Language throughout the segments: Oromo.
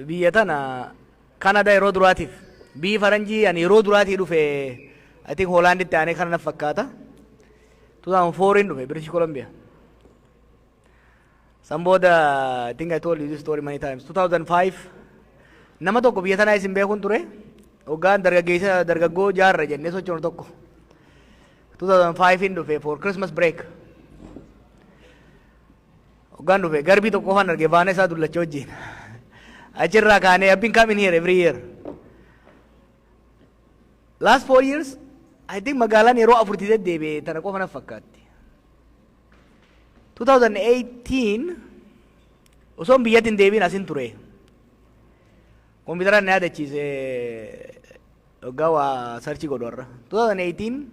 biyya tana Canada yeroo duraatiif biyyi faranjii ani yeroo duraatii dhufe I think Hoolaanditti aanee kana na fakkaata 2004 dhufe British Columbia. San booda I think I told you this story many times 2005 nama tokko biyya tanaa isin beekun ture hoggaan dargaggoo jaarra jennee sochoonu tokko 2005 in dhufe for Christmas break hoggaan dhufe garbii tokko qofaan arge baana isaa dullacha wajjin achirraa kaanee I've been coming here every year last 4 years I think magaalaan yeroo afurtii deddeebi'e tana qofa na fakkaatti 2018 osoon biyyatti hin deebiin asin ture kompiitaraan na yaadachiise hoggaa waa sarchii godhu 2018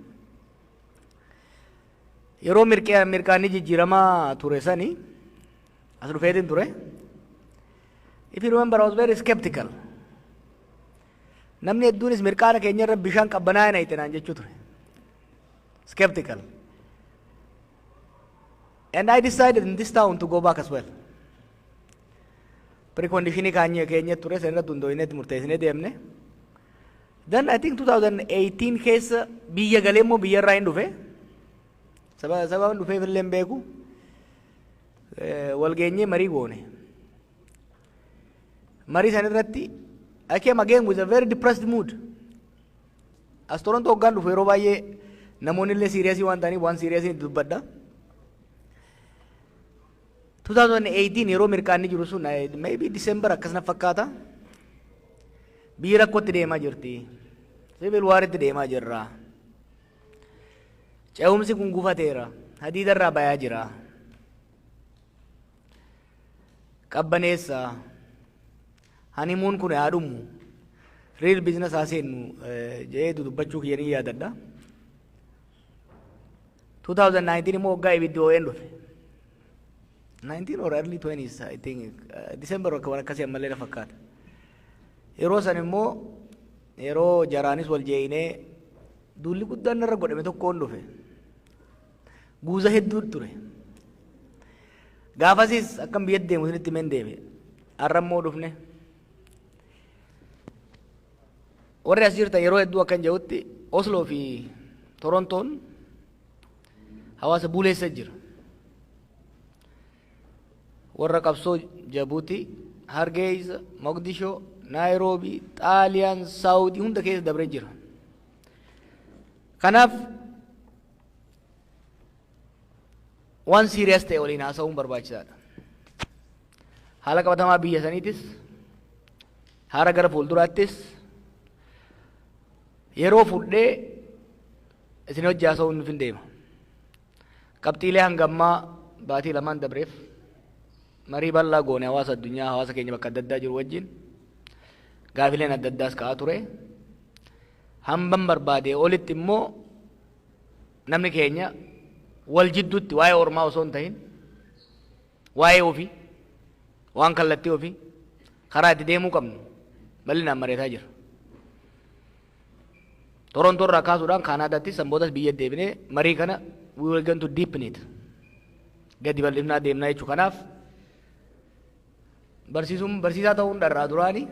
yeroo mirqaanni jijjiiramaa ture sani as dhufeetiin ture if you remember I was very skeptical namni hedduunis mirqaana keenya irra bishaan qabbanaa'e na itti naan jechuu ture skeptical and I decided in this town to go back as well preconditionii keenya ture san irratti hundooyineetti murteessinee deemne then I think 2018 keessa biyya galee immoo biyya irraa hin dhufe sababa dhufeef illee hin beeku wal geenyee marii goone marii san irratti I came again with a very depressed mood as Toronto hoggaan dhufu yeroo baay'ee namoonni illee serious waan ta'aniif waan serious dubbadha 2018 yeroo mirqaanni jiru sun maybe December akkasna fakkaata biyyi rakkootti deemaa jirti civil war'itti deemaa jirra ce'umsi kun gufateera hadiidarraa bayaa jira qabbaneessa hanimuun kun yaadummu real business aseennu jee dubbachuu kiyyanii yaadadha 2019 immoo hoggaa ibiddi ON dhufe 19 or early 20s I think December akka waan akkasii ammallee na fakkaata yeroo san immoo yeroo jaraanis wal jeeyinee duulli guddaan narra godhame tokkoon dhufe guuza hedduu ture gaafasis akkam biyyatti deemu sinitti men deeme arrammoo dhufne warri as jirtan yeroo hedduu akkan jedhutti Oslo fi Torontoon hawaasa buleessa jira warra qabsoo Jabuuti Hargeysa Mogadisho Nairobi Xaaliyaan Saawudii hunda keessa dabree jira kanaaf waan serious ta'e waliin haasa'uun barbaachisaadha haala qabatamaa biyya saniitis haala gara fuulduraattis yeroo fudhee isin hojii haasa'uun nuuf hin deema qabxiilee hangammaa baatii lamaan dabreef marii bal'aa goone hawaasa addunyaa hawaasa keenya bakka adda addaa jiru wajjin gaafileen adda addaas ka'aa ture hamban barbaade olitti immoo namni keenya wal jidduutti waa'ee ormaa osoo hin ta'in waa'ee ofii waan kallattii ofii karaa itti deemuu qabnu bal'inaan mareetaa jira Toronto irraa kaasuudhaan Kaanaadaatti sanboodas biyya deebinee marii kana we were going to deepen it gadi bal'ifnaa deemnaa jechuu kanaaf barsiisaa ta'uun dharraa duraani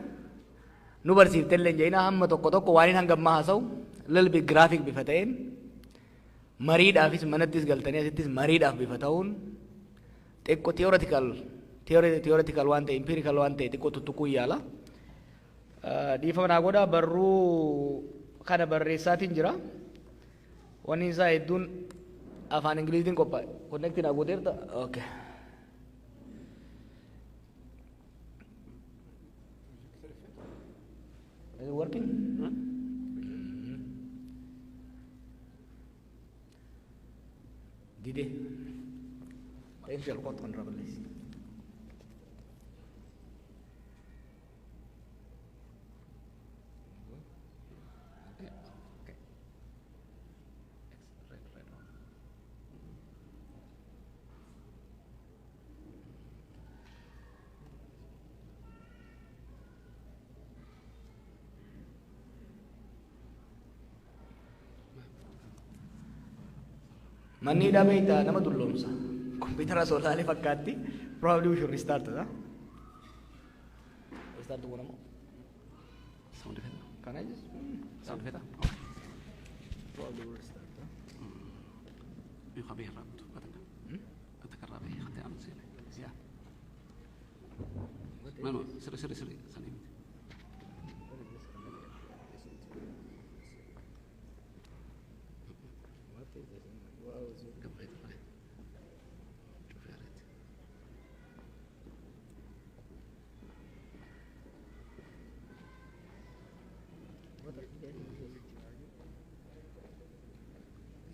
nu barsiiftellee jeenaa hamma tokko tokko waan hin hangammaa haasa'u little bit graphic bifa ta'een mariidhaafis manattis galtanii asittis mariidhaaf bifa ta'uun xiqqoo theoretical waan ta'e empirical waan ta'e xiqqoo tuttuquu yaala dhiifama naa godhaa barruu kana barreessaatiin jira wanni isaa hedduun afaan ingiliziitiin qophaa'e connecti naa gooteerta okay is it working dide thanks your quote honorable Manni dhabe ita nama dullomsa. Komputer solaalii fakkaatti. Probably we should restart it. restart guna mo. Sound effect. Can I just? Sound effect. Okay. Probably will restart. يخبيه الرابط بدنا أتكرر به حتى أعمل سيلة زيادة ما سري سليم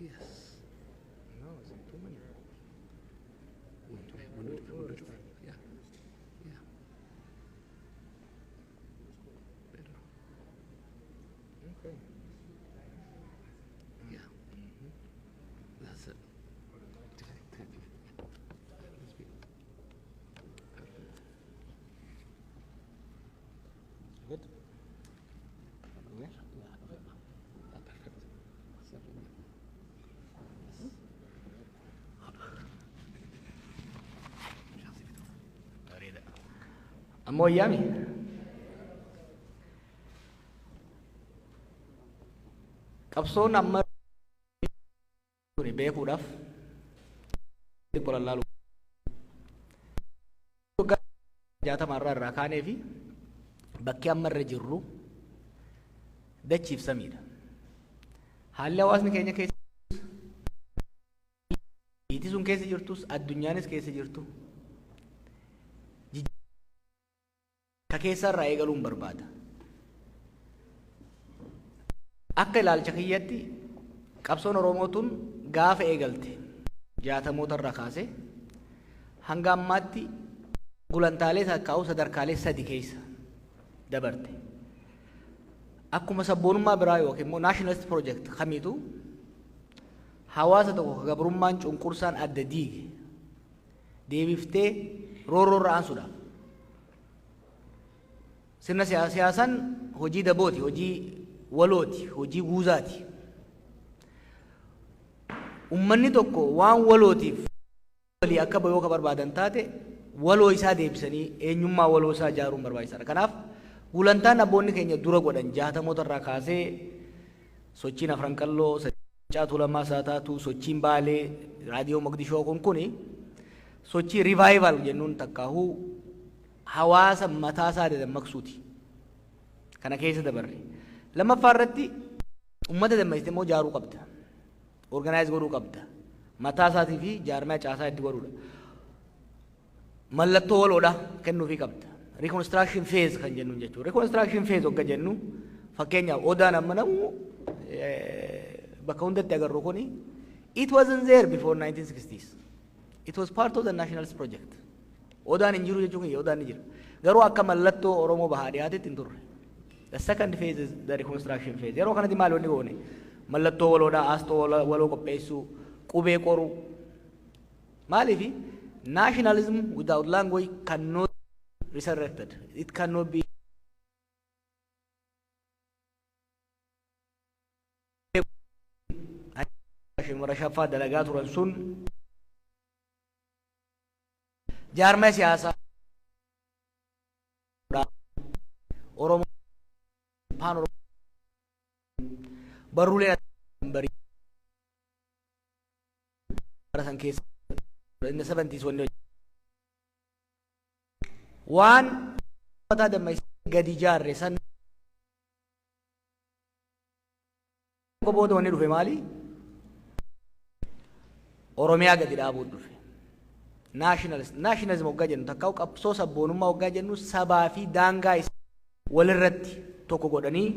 Yes. No, it's too many. Yeah. Yeah. Better. Okay. Yeah. That's it. Good. Yeah. Perfect. Ammoo ayyaami. Qabsoon amma beekuudhaaf qolalaalu jaatamarraa irraa kaanee fi bakki amma irra jirru dachiif samiidha. Haalli hawaasni keenya keessa biitii sun keessa jirtus addunyaanis keessa jirtu ka keessa irraa eegaluun barbaada. Akka ilaalcha kiyyatti qabsoon Oromootuun gaafa eegalte jaatamoota irraa kaasee hanga ammaatti gulantaalee takkaa'u sadarkaalee sadi keessa dabarte. Akkuma sabboonummaa biraa yookiin immoo nationalist project kamiitu hawaasa tokko ka gabrummaan cunqursaan adda diige deebiftee roorroo irra aansuudha. Sirna siyaasaan hojii dabooti, hojii walooti, hojii guuzaati. Ummanni tokko waan walootiif walii akka bayoo ka barbaadan taate waloo isaa deebisanii eenyummaa waloo isaa ijaaruun barbaachisaadha. Kanaaf gulantaan abboonni keenya dura godhan jaatamoota irraa kaasee sochiin afran qalloo, caatu lamaa saataatu, sochiin baalee, raadiyoo Moqdishoo kuni sochii revival jennuun takkaahuu hawaasa mataa isaa dammaqsuuti. Kana keessa dabarre. Lammaffaa irratti uummata dammaqsitee immoo jaaruu qabda. Organize godhuu qabda. Mataa isaatii fi jaarmaa caasaa itti godhuudha. Mallattoo waloodha kennuufii qabda. Reconstruction phase kan jennuun jechuudha. Reconstruction phase hogga jennu fakkeenyaaf odaan amma namu bakka hundatti agarru kuni it wasn't there before 1960s. It was part of the nationalist project. Odaan hin jiru jechuun odaan ni jira. Garuu akka mallattoo Oromoo bahaa dhiyaatetti hin turre. The second phase is the reconstruction phase. Yeroo kanatti maal wanni goone mallattoo waloodhaa aastoo waloo qopheessuu qubee qoruu maaliifi nationalism without language cannot resurrected. It cannot be rashaffaa dalagaa turan sun jaarmaa siyaasaa Oromoo paan Oromoo barruuleen barii barasan keessa in the 70s waan mataa dammaysee gadi jaarre san booda wanni dhufe maali? Oromiyaa gadi dhaabuu dhufe. Nationalism hoggaa jennu takka qabsoo sabboonummaa hoggaa jennu sabaa fi daangaa isaa walirratti tokko godhanii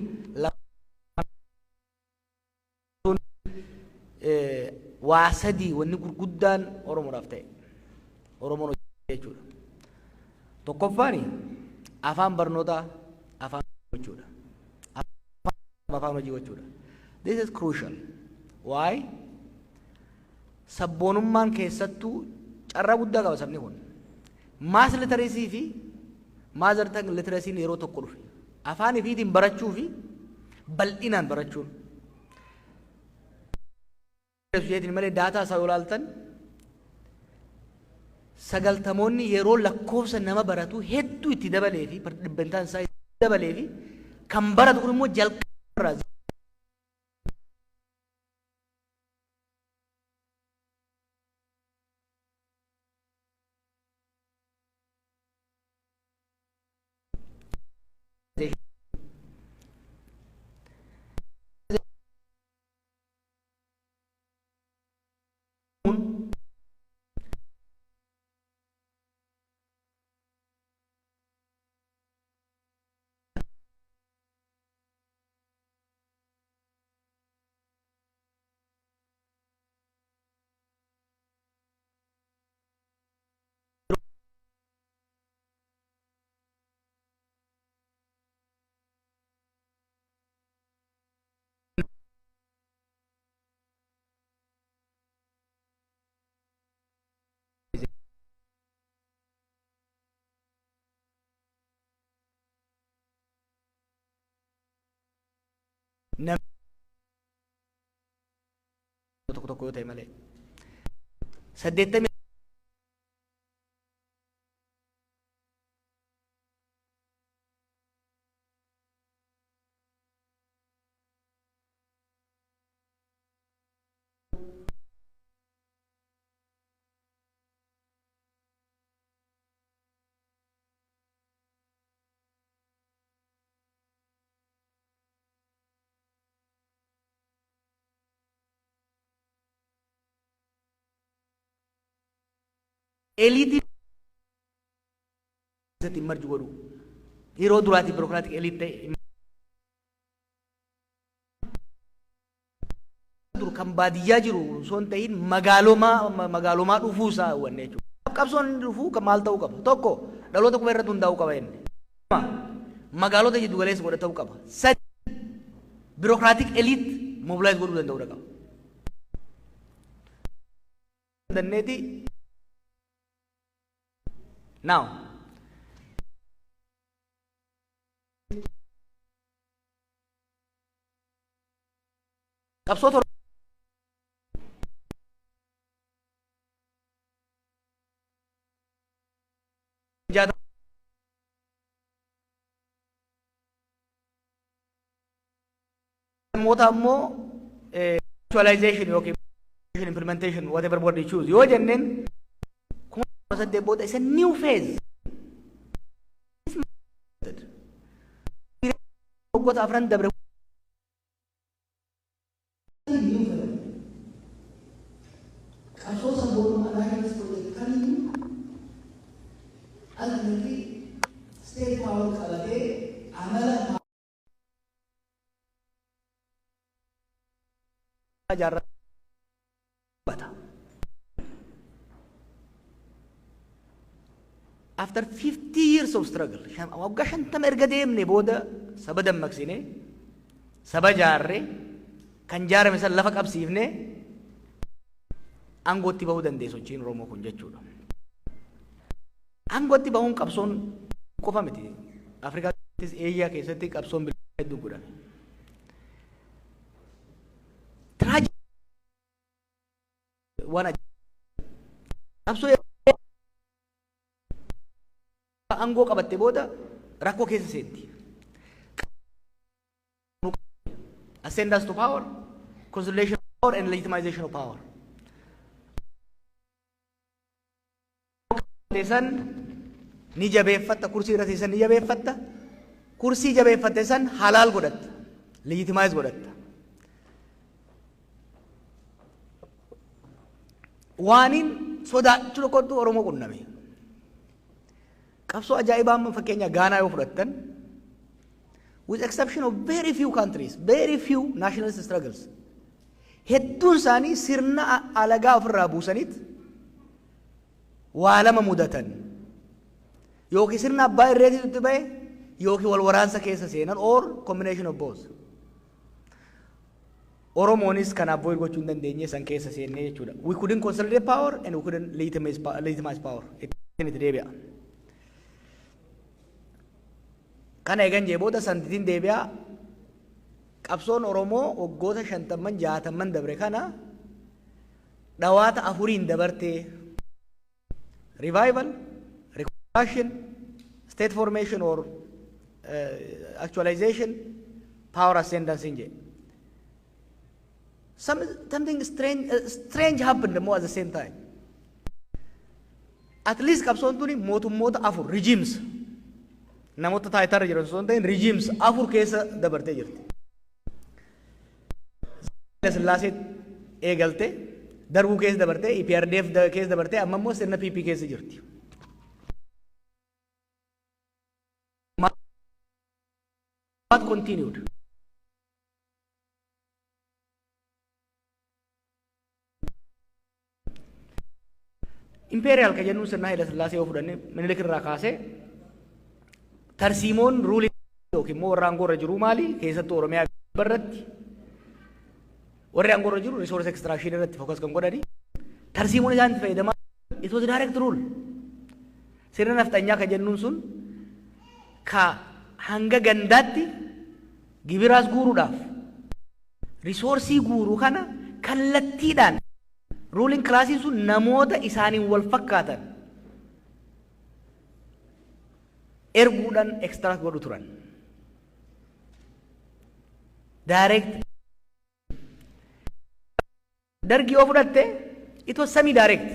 waa sadii wanni gurguddaan Oromoodhaaf ta'e. Oromoon hojii jechuudha. Tokkoffaani afaan barnootaa afaan gochuudha. Afaan hojii gochuudha. This is crucial. Why? Sabboonummaan keessattuu carraa guddaa qaba sabni kun. Maas literaasii fi maazar tang literaasiin yeroo tokko dhufe. Afaan ifiitiin barachuu fi bal'inaan barachuun. Jeetiin malee daataa isaa yoo ilaaltan sagaltamoonni yeroo lakkoofsa nama baratu hedduu itti dabalee fi dhibbantaan isaa itti dabalee fi kan baratu kun immoo jalqaba tokko tokko yoo ta'e malee 80 elite isatti marju godhu yeroo duraati bureaucratic elite ta'e dur kan baadiyyaa jiru son ta'in magaalomaa dhufuu isaa wanne jechuudha. Qabsoon dhufuu kan maal ta'uu qaba? Tokko dhaloota kuma irratti hundaa'uu qaba inni. Magaalota jiddu galeessa godhatuu qaba. Sadi bureaucratic elite mobilize godhuu danda'uu qaba. Dandeetii now qabsoota moota ammoo actualization yookiin implementation whatever word you choose yoo jenneen it's a new phase. What our friend Debre state power after 50 years of struggle waggaa 50 erga deemne booda saba dammaqsine saba jaarre kan jaarame san lafa qabsiifne aangootti bahuu dandeessu sochiin Oromoo kun jechuudha. Aangootti bahuun qabsoon qofa miti. Afrikaa keessatti Eeshiyaa keessatti qabsoon bilisummaa hedduu godhame. Waan qabsoo aangoo qabatte booda rakkoo keessa seenti. Ascendance to power, consolidation of power, and legitimization of power. San ni jabeeffatta kursii irra teessan ni jabeeffatta kursii jabeeffatte san halaal godhatta legitimize godhatta waanin sodaachuu tokkotu Oromoo qunname qabsoo ajaa'ibaa amma fakkeenya Gaanaa yoo fudhattan with exception of very few countries very few nationalist struggles hedduun isaanii sirna alagaa ofirraa buusanit waa lama mudatan yookiin sirna abbaa irreetitti bahe yookiin wal waraansa keessa seenan or combination of both. Oromoonis kan avoid gochuu hin dandeenye san keessa seennee jechuudha. We couldn't consolidate power and we couldn't legitimize power. Itti deebi'a. Kana eegan jee booda santitiin deebi'a. Qabsoon Oromoo waggoota 50 dabre kana dhawaata afuriin dabartee revival, reconstruction, state formation or actualization, power ascendancy inje. Something strange happened more at the same time. At least qabsoon tuni mootummoota afur regimes namoota taayitarra jiran osoo hin ta'in regimes afur keessa dabartee jirti. Sillaasee eegalte darbuu keessa dabartee EPRDF keessa dabartee amma immoo sirna PP keessa jirti. What continued? Imperial ka jennuun sirna Haile Sillaasee yoo fudhanne Minilik irraa kaasee tarsiimoon ruulii yookiin immoo warra aangoo irra jiru maali? Keessattuu Oromiyaa irratti warri aangoo irra jiru resource extraction irratti focus kan godhani. Tarsiimoon isaan itti fayyadamaa it was direct rule. Sirna nafxanyaa ka jennuun sun ka hanga gandaatti gibiraas guuruudhaaf risoorsii guuruu kana kallattiidhaan ruling classes sun namoota isaaniin wal fakkaatan erguudhaan extract godhu turan. Direct dargii yoo fudhatte it was semi direct.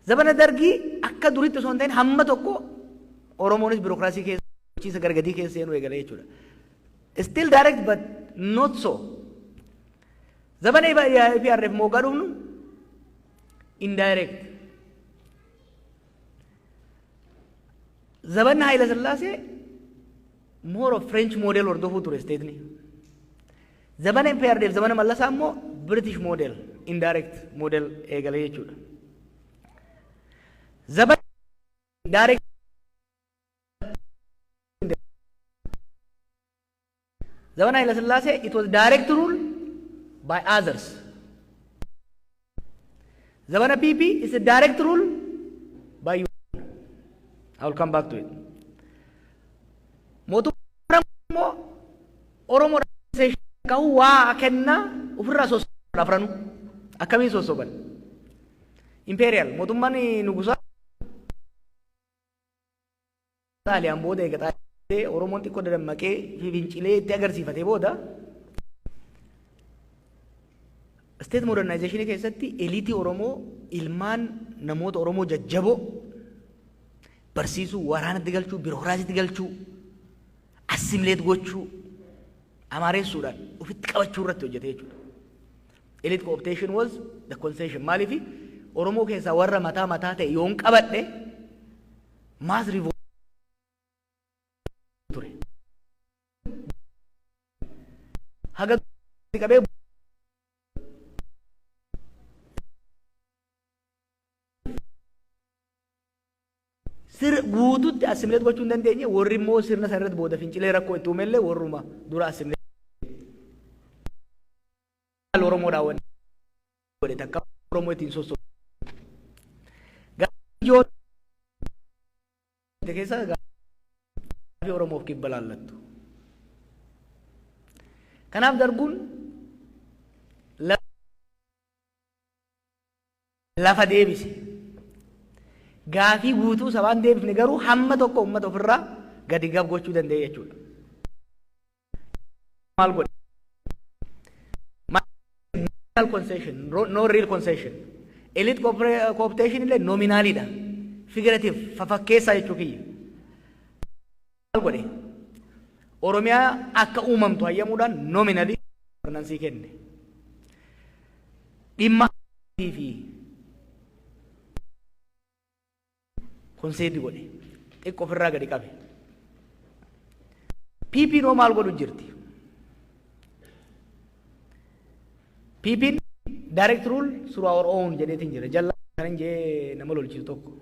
Zabana dargii akka duritti osoo hin ta'in hamma tokko Oromoonis birokraasii keessa bulchiinsa gargadii keessa seenuu eegale jechuudha. Still direct but not so. Zabana EPRDF moo gadhuufnu indirect. Zabana Haile Sillaasee more of French model hordofuu ture state'ni. Zabana EPRDF zabana Mallasaa immoo British model indirect model eegale jechuudha. Zabana direct Zabana Haile Sillaasee it was direct rule by others. Zabana PP is a direct rule by you. I will come back to it. Mootummaa Oromoo ka'u waa kenna ofirraa sosoban afranu akkamiin sosoban. Imperial mootummaan nugusaa Xaaliyaan booda eegataa Oromoon xiqqoo dadammaqee fincilee itti agarsiifatee booda state modernization keessatti eliitii Oromoo ilmaan namoota Oromoo jajjaboo barsiisuu, waraanatti galchuu, birookiraasiitti galchuu, assimileet gochuu, amaareessuudhaan ofitti qabachuu irratti hojjete jechuudha. Elite cooptation was the concession. Maaliif Oromoo keessaa warra mataa ta'e yoon qabadhe mass revolt ture. Haga qabee sir guututti assimileet gochuu hin dandeenye warri immoo sirna sana irratti booda fincilee rakkoo itti uumellee warruma dura assimileet Oromoo daawwan godhe takka Oromoo ittiin sosso gaajoo keessa gaafii Oromoof kibba laallattu. Kanaaf darbuun lafa deebise. Gaafii guutuu sabaan deebifne garuu hamma tokko uummata ofirraa gadi gab gochuu danda'e jechuudha. Maal godhe? Nominal concession, no real concession. Elite cooptation illee nominaalidha. Figurative, fafakkeessaa jechuu kiyya. Maal godhe? Oromiyaa akka uumamtu hayyamuudhaan nominally governansii kenne. Dhimma fi konseedi godhe xiqqoo ofirraa gadi qabe. PP noo maal godhu jirti? PP direct rule through our own jedheetiin jira. Jalla kan jee nama lolchisu tokko.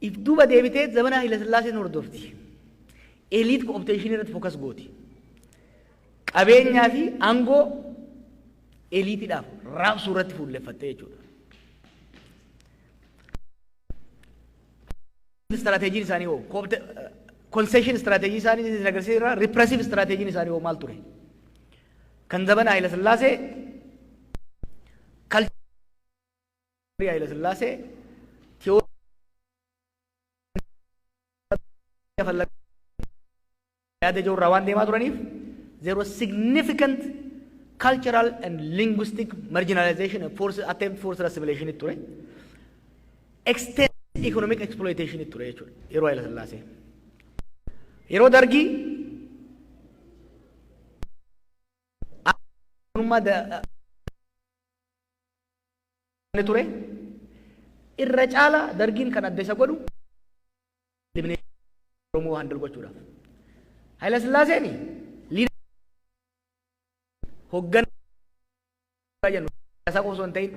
If duuba deebitee zamana Haile Sillaaseen hordofti. Elite cooptation irratti focus gooti. Qabeenyaa fi aangoo eliitiidhaaf raabsuu irratti fuulleffattee jechuudha. Strategiin isaanii hoo concession strategy isaanii agarsiisa repressive strategiin isaanii hoo maal ture? Kan zamana Haile Sillaasee Haile Sillaasee theory yaada ijoorraa waan deemaa turaniif there was significant cultural and linguistic marginalization and attempt forced assimilation ture. Extended economic exploitation ture jechuudha yeroo Haile Sillaasee. Yeroo Dargii ture irra caala Dargiin kan adda isa godhu Oromoo handal gochuudhaaf. Haile Sillaaseen hoogganaa jennu isaa osoo hin ta'in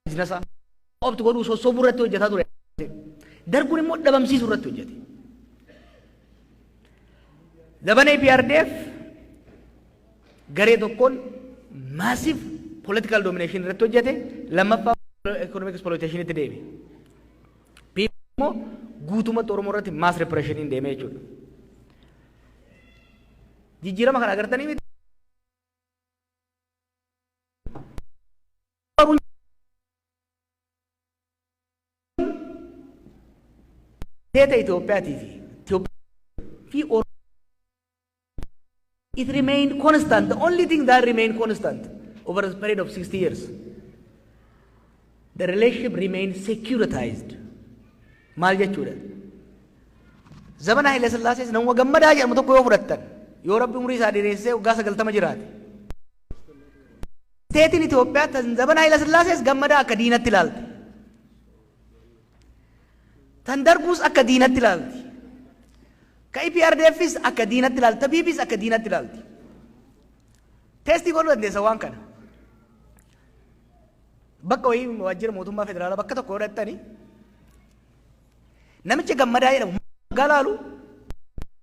biizinasa opti godhuu sossobuu irratti hojjetaa ture. Darguun immoo dhabamsiisuu irratti hojjete. Dabana EPRDF garee tokkoon massive political domination irratti hojjete. Lammaffaa economic exploitation itti deeme. Immoo guutumatti Oromoo irratti mass repression in deeme jechuudha. Jijjiirama kana agartanii miti. Teeta Itoophiyaatii fi it remained constant. The only thing that remained constant over a period of 60 years, the relationship remained securitized. Maal jechuudha? Zamana Haile Sillaasee nama gammadaa jedhamu tokko yoo fudhattan, yoo Rabbi umurii isaa dheeressee waggaa 90 jiraate. Teetiin Itoophiyaa tan zamana Haile Sillaasee gammadaa akka diinatti ilaalte. Tan Darguus akka diinatti ilaalti. Ka EPRDFis akka diinatti ilaalti. TPPis akka diinatti ilaalti. Teestii godhuu dandeessa waan kana. Bakka wayii waajjira mootummaa federaalaa bakka tokko godhattanii namicha gammadaa jedhamu galaalu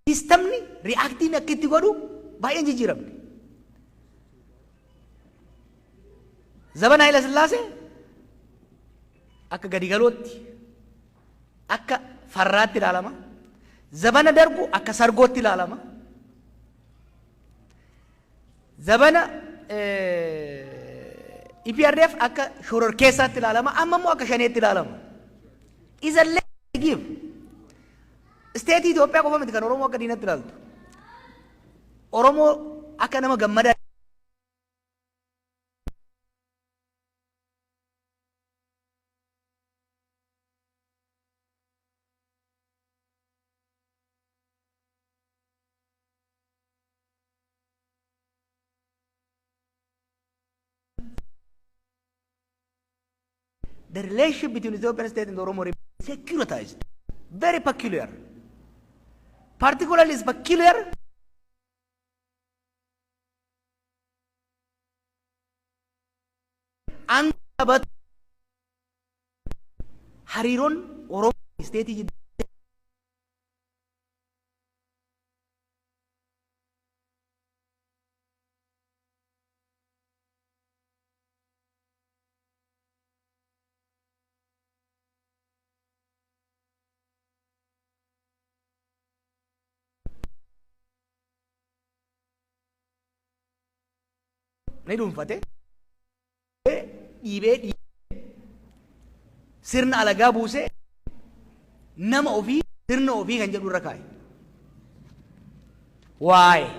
sistamni ri'aaktiin akka itti godhu baay'een jijjiiramne. Zamana Haile Sillaasee akka gadi galootti akka farraatti ilaalama. Zamana Dargu akka sargootti ilaalama. Zamana EPRDF akka shororkeessaatti ilaalama. Amma immoo akka shaneetti ilaalama. Isallee give state Itoophiyaa qofa miti kan Oromoo akka diinatti ilaaltu. Oromoo akka nama gammadaa the relationship between Ethiopian state and Oromo remains securitized. Very peculiar. Particularly is peculiar and about Hariron Oromo state Nei dhuunfate dhiibee sirna alagaa buusee nama ofii sirna ofii kan jedhu irra kaa'e. Waa'ee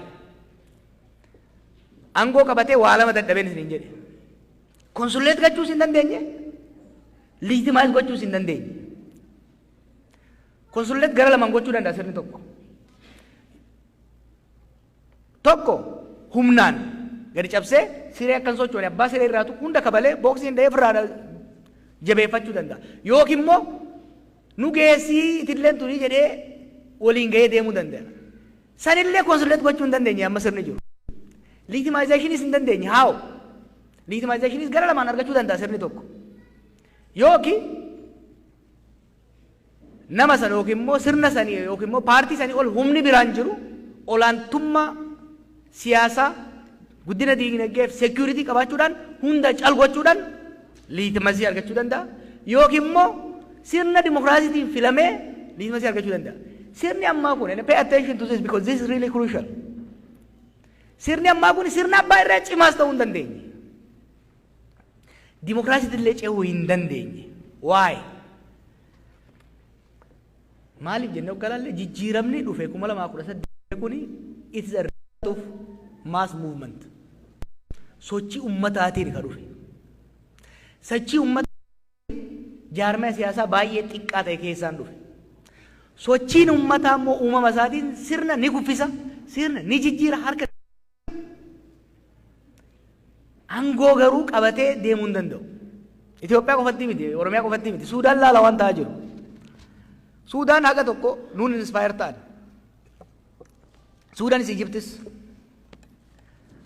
aangoo qabatee waa lama dadhabeen isin hin jedhe. Konsuleet gochuus hin dandeenye, liitimaayis gochuus hin dandeenye. Konsuleet gara lamaan gochuu danda'a sirni tokko. Tokko humnaan gadi cabsee siree akkan sochoone abbaa siree irraatu hunda kabalee booksiin dha'ee firraa jabeeffachuu danda'a. Yookiin immoo nu geessii itilleen turii jedhee waliin gahee deemuu danda'a. Sanillee konsuleet gochuu hin dandeenye amma sirni jiru. Liitimaayizeeshiniis hin dandeenye haawo. Liitimaayizeeshiniis gara lamaan argachuu danda'a sirni tokko. Yookiin nama sana yookiin immoo sirna sanii yookiin immoo paartii sanii ol humni biraan jiru olaantummaa siyaasaa guddina diinagdeef security qabaachuudhaan hunda calgochuudhaan liitimaasii argachuu danda'a. Yookiin immoo sirna dimokiraasiitiin filamee liitimaasii argachuu danda'a. Sirni ammaa kun pay attention to this because this is really crucial. Sirni ammaa kun sirna abbaa irraa cimaas ta'uu hin dandeenye. Dimokiraasii illee ce'uu hin dandeenye. Why? Maaliif jennee oggalaalle jijjiiramni dhufe 2018 kuni it is a result of mass movement. Sochii ummataatiin ka dhufe. Sochii ummataa jaarmaya siyaasaa baay'ee xiqqaa ta'e keessaan dhufe. Sochiin ummataa immoo uumama isaatiin sirna ni kuffisa, sirna ni jijjiira harka. Angoo garuu qabatee deemuu hin danda'u. Itoophiyaa qofatti miti, Oromiyaa qofatti miti, Suudaan laala waan ta'aa jiru. Suudaan haga tokko nuun inspire ta'an. Suudaanis Ijiptis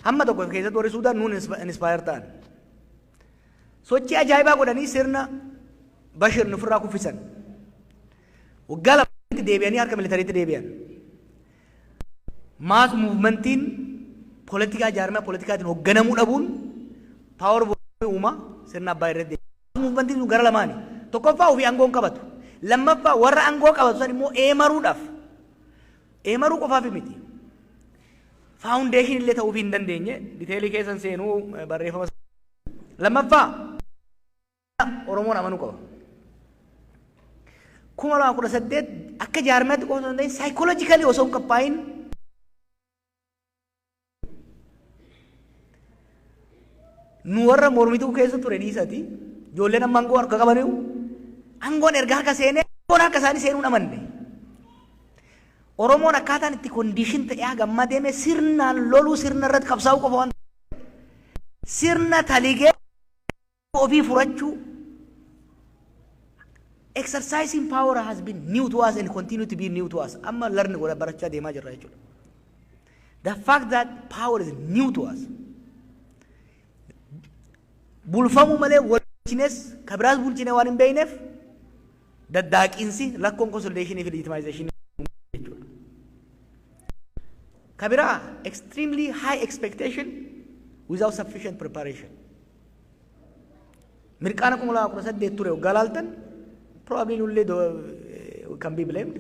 hamma tokko keessatti warri Suudaan nuun inspire ta'an. Sochii ajaa'ibaa godhanii sirna Bashir nufirraa kuffisan. Waggaa lamatti deebi'anii harka militariitti deebi'an. Maas muuvimentiin poolitikaa jaarmaa pooletikaatiin hoogganamuu dhabuun paawar uumaa sirna abbaa irratti deebi'an. Muuvimentiin sun gara lamaani. Tokkoffaa ofii aangoon qabatu. Lammaffaa warra aangoo qabatu san immoo eemaruudhaaf. Eemaruu qofaaf miti. Faawundeeshin illee ta'uu hin dandeenye. Diteelii keessan seenuu barreeffama. Lammaffaa Oromoon amanuu qaba. 2018 akka jaarmaatti qofa osoo hin ta'in saayikooloojikaalii osoo hin qophaa'in nu warra mormituu keessa ture dhiisati ijoolleen amma aangoo harka qabaniiru aangoon erga harka seenee aangoon harka isaanii seenuu amanne. Oromoon akkaataan itti kondiishin ta'ee gammaa deeme sirnaan loluu sirna irratti qabsaa'uu qofa waan sirna taligee ofii furachuu. Exercising power has been new to us and continue to be new to us. Amma learn gola baracha deemaa jirra jechuudha. The fact that power is new to us. Bulfamu malee walchines kabiraas bulchine waan hin beeyneef daddaaqiinsi lakkoon consolidation fi legitimization jechuudha. Kabiraa extremely high expectation without sufficient preparation. Mirqaana 2018 ture galaaltan probably nullee can be blamed.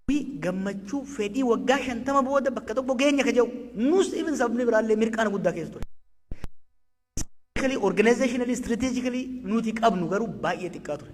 We gammachuu fedhii waggaa 50 booda bakka tokko geenya ka jiru nus even sabni biraallee mirqaana guddaa keessa ture. Organizationally, strategically, nuti qabnu garuu baay'ee xiqqaa ture.